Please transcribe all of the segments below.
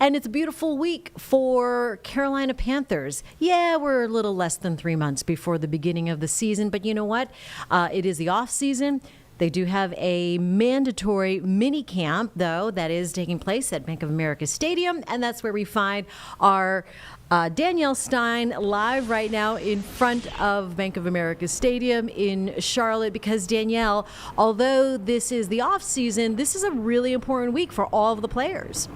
And it's a beautiful week for Carolina Panthers. Yeah, we're a little less than 3 months before the beginning of the season, but you know what? It is the offseason. They do have a mandatory minicamp, though, that is taking place at Bank of America Stadium, and that's where we find our Danielle Stein live right now in front of Bank of America Stadium in Charlotte, because Danielle, although this is the off season, this is a really important week for all of the players.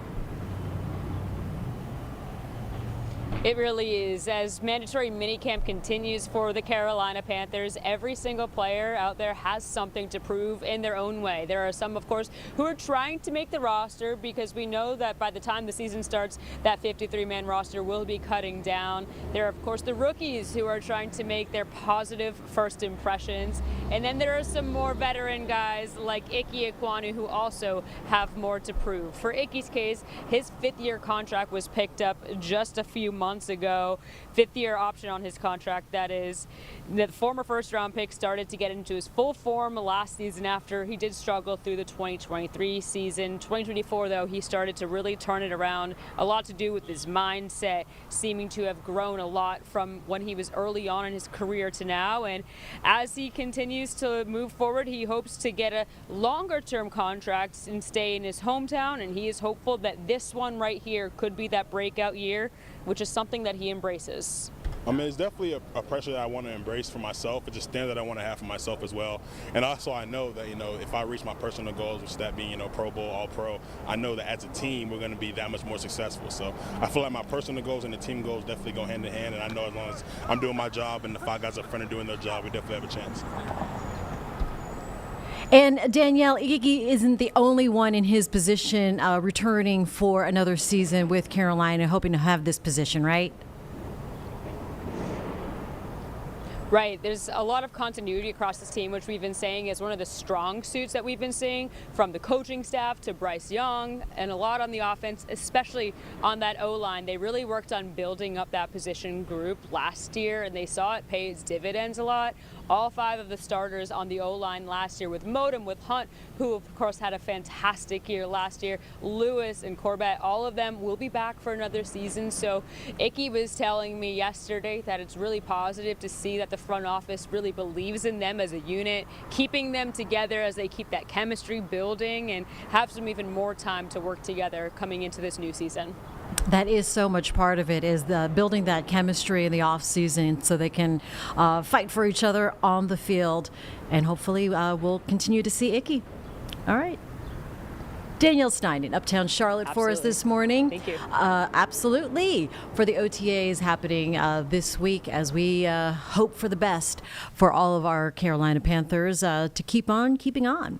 It really is. As mandatory minicamp continues for the Carolina Panthers, every single player out there has something to prove in their own way. There are some, of course, who are trying to make the roster, because we know that by the time the season starts, that 53-man roster will be cutting down. There are, of course, the rookies who are trying to make their positive first impressions. And then there are some more veteran guys like Ike Ekwonu who also have more to prove. For Ike's case, his fifth-year contract was picked up just a few months ago. Fifth-year option on his contract, that is. The former first-round pick started to get into his full form last season after he did struggle through the 2023 season. 2024, though, he started to really turn it around. A lot to do with his mindset, seeming to have grown a lot from when he was early on in his career to now. And as he continues to move forward, he hopes to get a longer-term contract and stay in his hometown. And he is hopeful that this one right here could be that breakout year, which is something that he embraces. I mean, it's definitely a pressure that I want to embrace for myself. It's a standard I want to have for myself as well. And also I know that, if I reach my personal goals, which that being, Pro Bowl, All-Pro, I know that as a team, we're going to be that much more successful. So I feel like my personal goals and the team goals definitely go hand in hand. And I know as long as I'm doing my job and the five guys up front are doing their job, we definitely have a chance. And Danielle, Ike isn't the only one in his position returning for another season with Carolina, hoping to have this position, right? Right. There's a lot of continuity across this team, which we've been saying is one of the strong suits that we've been seeing, from the coaching staff to Bryce Young, and a lot on the offense, especially on that O-line. They really worked on building up that position group last year, and they saw it pay its dividends a lot. All five of the starters on the O-line last year, with Modem, with Hunt, who of course had a fantastic year last year, Lewis and Corbett, all of them will be back for another season. So Ike was telling me yesterday that it's really positive to see that the front office really believes in them as a unit, keeping them together as they keep that chemistry building and have some even more time to work together coming into this new season. That is so much part of it, is the building that chemistry in the off season so they can fight for each other on the field, and hopefully we'll continue to see Ike. All right. Danielle Stein in Uptown Charlotte for us this morning. Thank you. Absolutely. For the OTAs happening this week, as we hope for the best for all of our Carolina Panthers to keep on keeping on.